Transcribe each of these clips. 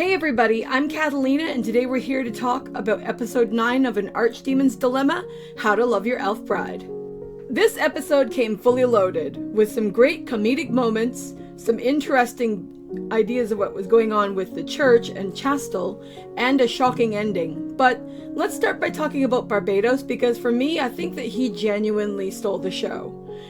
Hey everybody, I'm Katallina, and today we're here to talk about episode 9 of An Archdemon's Dilemma, How to Love Your Elf Bride. This episode came fully loaded, with some great comedic moments, some interesting ideas of what was going on with the church and Chastel, and a shocking ending. But let's start by talking about Barbados, because for me, I think that he genuinely stole the show.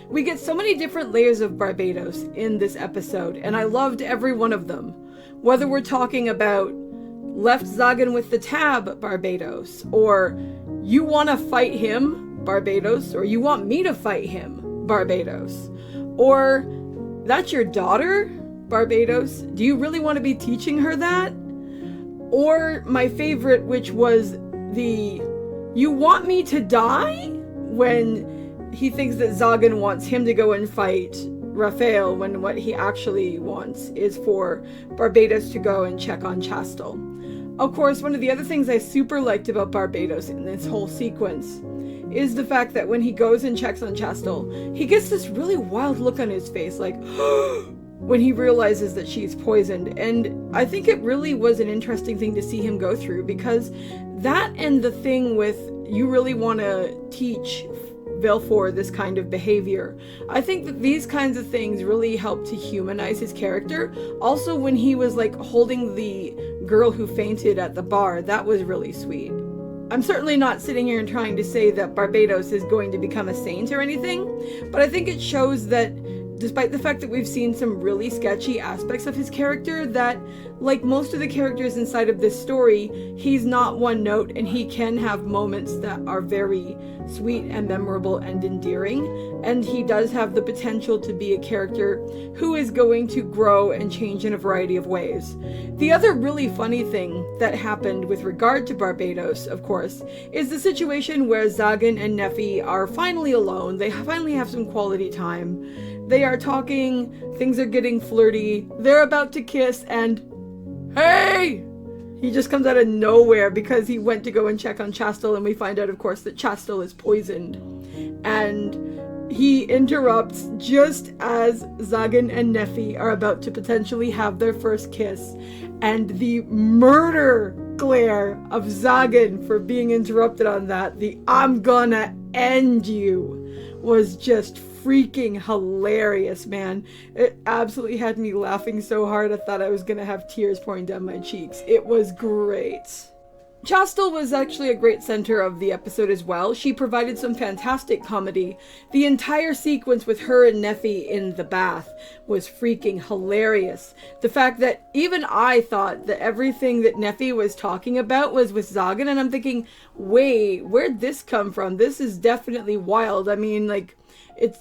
We get so many different layers of Barbados in this episode, and I loved every one of them. Whether we're talking about left Zagan with the tab, Barbados, or you want to fight him, Barbados, or you want me to fight him, Barbados, or that's your daughter, Barbados, do you really want to be teaching her that? Or my favorite, which was the you want me to die, when he thinks that Zagan wants him to go and fight Raphael, when what he actually wants is for Barbados to go and check on Chastel. Of course, one of the other things I super liked about Barbados in this whole sequence is the fact that when he goes and checks on Chastel, he gets this really wild look on his face, like, when he realizes that she's poisoned. And I think it really was an interesting thing to see him go through, because that and the thing with you really want to teach Valefor this kind of behavior. I think that these kinds of things really help to humanize his character. Also, when he was like holding the girl who fainted at the bar, that was really sweet. I'm certainly not sitting here and trying to say that Barbados is going to become a saint or anything, but I think it shows that despite the fact that we've seen some really sketchy aspects of his character, that, like most of the characters inside of this story, he's not one note, and he can have moments that are very sweet and memorable and endearing, and he does have the potential to be a character who is going to grow and change in a variety of ways. The other really funny thing that happened with regard to Barbados, of course, is the situation where Zagan and Nefie are finally alone. They finally have some quality time. They are talking, things are getting flirty, they're about to kiss, and hey! He just comes out of nowhere because he went to go and check on Chastel, and we find out, of course, that Chastel is poisoned. And he interrupts just as Zagan and Nefie are about to potentially have their first kiss, and the murder glare of Zagan for being interrupted on that, the "I'm gonna end you," was just freaking hilarious, man. It absolutely had me laughing so hard I thought I was gonna have tears pouring down my cheeks. It was great. Chastel was actually a great center of the episode as well. She provided some fantastic comedy. The entire sequence with her and Nefie in the bath was freaking hilarious. The fact that even I thought that everything that Nefie was talking about was with Zagan, and I'm thinking, wait, where'd this come from? This is definitely wild. I mean, like,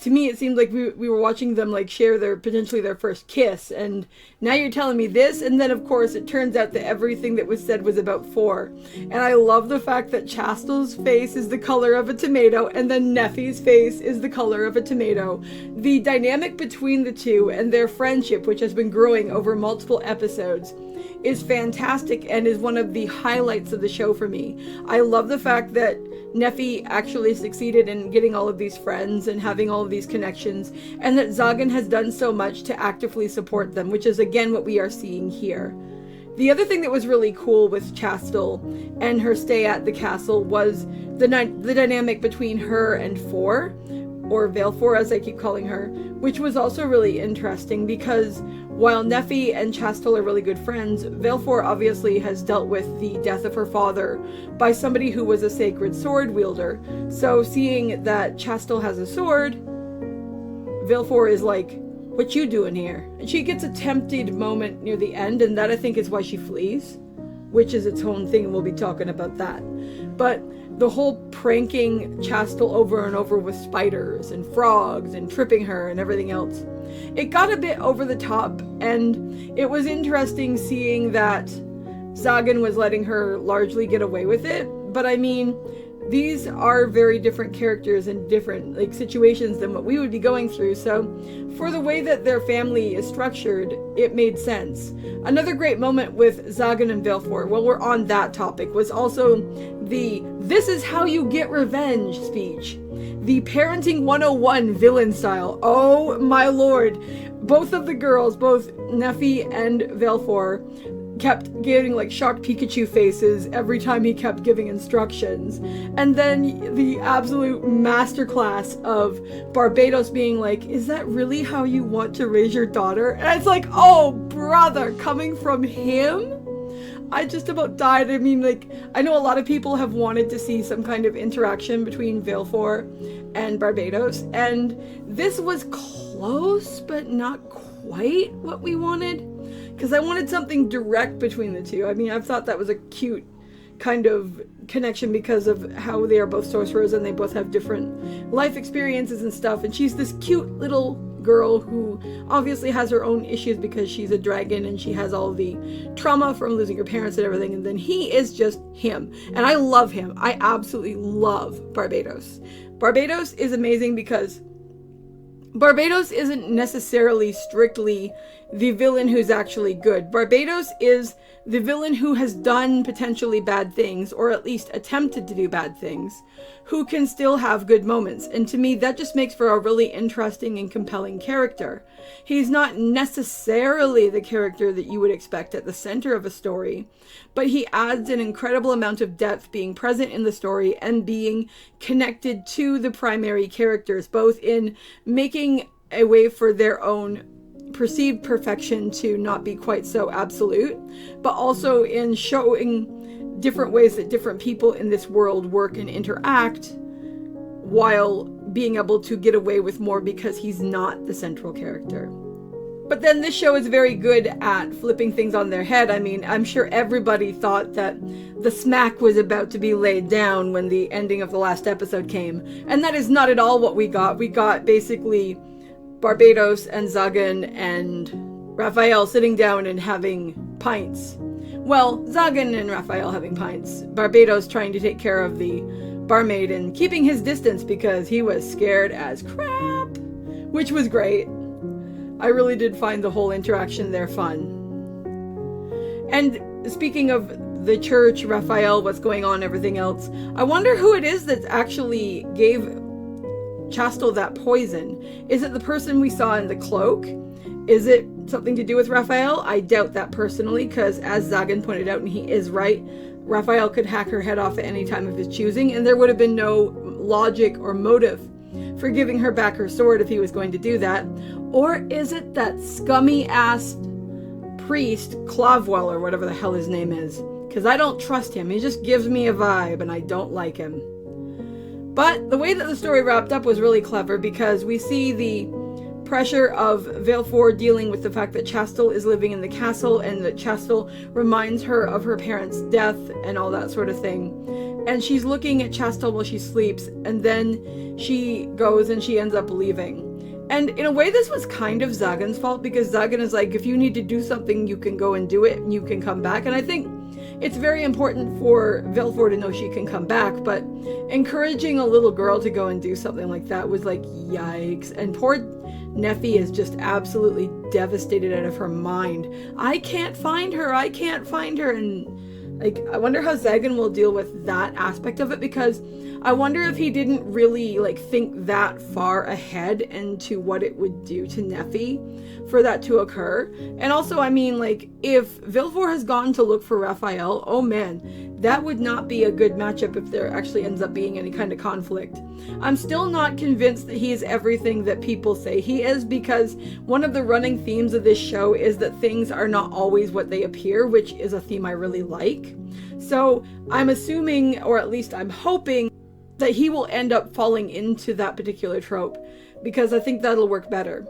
to me it seemed like we were watching them like share potentially their first kiss, and now you're telling me this. And then of course it turns out that everything that was said was about four. And I love the fact that Chastel's face is the color of a tomato, and then Nefie's face is the color of a tomato. The dynamic between the two and their friendship, which has been growing over multiple episodes, is fantastic and is one of the highlights of the show for me. I love the fact that Nefie actually succeeded in getting all of these friends and having all of these connections, and that Zagan has done so much to actively support them, which is again what we are seeing here. The other thing that was really cool with Chastel and her stay at the castle was the dynamic between her and Four, or Valefor as I keep calling her, which was also really interesting because while Nefie and Chastel are really good friends, Valefor obviously has dealt with the death of her father by somebody who was a sacred sword wielder. So seeing that Chastel has a sword, Valefor is like, "What you doing here?" And she gets a tempted moment near the end, and that I think is why she flees, which is its own thing, and we'll be talking about that. But the whole pranking Chastel over and over with spiders and frogs and tripping her and everything else, it got a bit over the top, and it was interesting seeing that Zagan was letting her largely get away with it. But I mean, these are very different characters and different situations than what we would be going through, so for the way that their family is structured, it made sense. Another great moment with Zagan and Valefor, while we're on that topic, was also the "this is how you get revenge" speech. The Parenting 101 villain style. Oh my lord. Both of the girls, both Nefie and Valefor, kept getting like shocked Pikachu faces every time he kept giving instructions. And then the absolute masterclass of Barbados being like, is that really how you want to raise your daughter? And it's like, oh brother, coming from him? I just about died. I mean, like, I know a lot of people have wanted to see some kind of interaction between Valefor and Barbados, and this was close, but not quite what we wanted, because I wanted something direct between the two. I mean, I thought that was a cute kind of connection because of how they are both sorcerers and they both have different life experiences and stuff, and she's this cute little girl who obviously has her own issues because she's a dragon and she has all the trauma from losing her parents and everything, and then he is just him, and I love him. I absolutely love Barbados. Barbados is amazing because Barbados isn't necessarily strictly the villain who's actually good. Barbados is the villain who has done potentially bad things, or at least attempted to do bad things, who can still have good moments. And to me, that just makes for a really interesting and compelling character. He's not necessarily the character that you would expect at the center of a story, but he adds an incredible amount of depth being present in the story and being connected to the primary characters, both in making a way for their own perceived perfection to not be quite so absolute, but also in showing different ways that different people in this world work and interact while being able to get away with more because he's not the central character. But then this show is very good at flipping things on their head. I mean, I'm sure everybody thought that the smack was about to be laid down when the ending of the last episode came, and that is not at all what we got. We got basically Barbados and Zagan and Raphael sitting down and having pints. Well, Zagan and Raphael having pints. Barbados trying to take care of the barmaid and keeping his distance because he was scared as crap, which was great. I really did find the whole interaction there fun. And speaking of the church, Raphael, what's going on, everything else, I wonder who it is that actually gave Chastel that poison. Is it the person we saw in the cloak? Is it something to do with Raphael? I doubt that personally, because as Zagan pointed out, and he is right, Raphael could hack her head off at any time of his choosing, and there would have been no logic or motive for giving her back her sword if he was going to do that. Or is it that scummy ass priest, Clavwell, or whatever the hell his name is? Because I don't trust him. He just gives me a vibe, and I don't like him. But the way that the story wrapped up was really clever, because we see the pressure of Valefor dealing with the fact that Chastel is living in the castle and that Chastel reminds her of her parents' death and all that sort of thing. And she's looking at Chastel while she sleeps, and then she goes and she ends up leaving. And in a way, this was kind of Zagan's fault, because Zagan is like, if you need to do something, you can go and do it and you can come back. And I think it's very important for Valefor to know she can come back, but encouraging a little girl to go and do something like that was like, yikes. And poor Nefie is just absolutely devastated out of her mind. I can't find her. And like, I wonder how Zagan will deal with that aspect of it, because I wonder if he didn't really like think that far ahead into what it would do to Nefie for that to occur. And also, I mean, like, if Valefor has gone to look for Raphael, oh man, that would not be a good matchup if there actually ends up being any kind of conflict. I'm still not convinced that he is everything that people say he is, because one of the running themes of this show is that things are not always what they appear, which is a theme I really like. So I'm assuming, or at least I'm hoping, that he will end up falling into that particular trope, because I think that'll work better.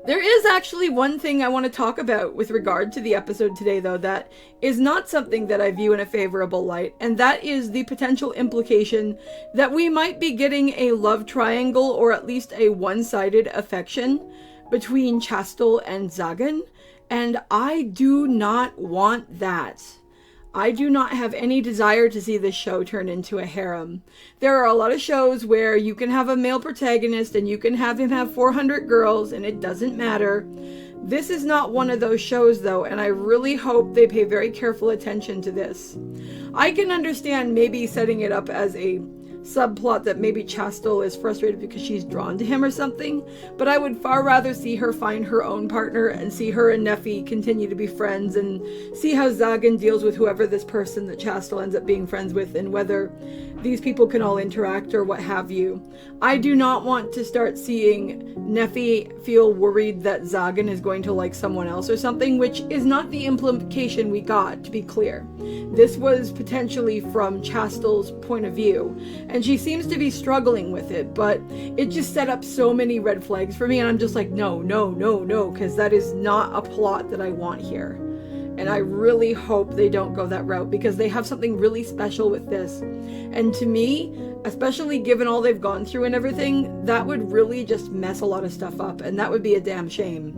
There is actually one thing I want to talk about with regard to the episode today, though, that is not something that I view in a favorable light, and that is the potential implication that we might be getting a love triangle, or at least a one-sided affection between Chastel and Zagan, and I do not want that. I do not have any desire to see this show turn into a harem. There are a lot of shows where you can have a male protagonist and you can have him have 400 girls and it doesn't matter. This is not one of those shows, though, and I really hope they pay very careful attention to this. I can understand maybe setting it up as a subplot that maybe Chastel is frustrated because she's drawn to him or something, but I would far rather see her find her own partner and see her and Nefie continue to be friends and see how Zagan deals with whoever this person that Chastel ends up being friends with and whether these people can all interact or what have you. I do not want to start seeing Nefie feel worried that Zagan is going to like someone else or something, which is not the implication we got, to be clear. This was potentially from Chastel's point of view, and she seems to be struggling with it, but it just set up so many red flags for me, and I'm just like, no, because that is not a plot that I want here. And I really hope they don't go that route, because they have something really special with this. And to me, especially given all they've gone through and everything, that would really just mess a lot of stuff up, and that would be a damn shame.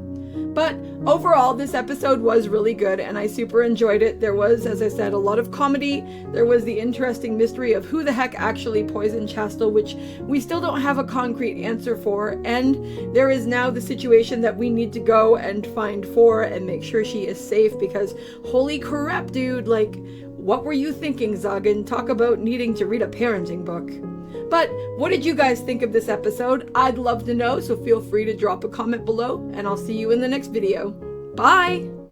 But overall, this episode was really good, and I super enjoyed it. There was, as I said, a lot of comedy. There was the interesting mystery of who the heck actually poisoned Chastel, which we still don't have a concrete answer for. And there is now the situation that we need to go and find For and make sure she is safe, because holy crap, dude, like, what were you thinking, Zagan? Talk about needing to read a parenting book. But what did you guys think of this episode? I'd love to know, so feel free to drop a comment below, and I'll see you in the next video. Bye!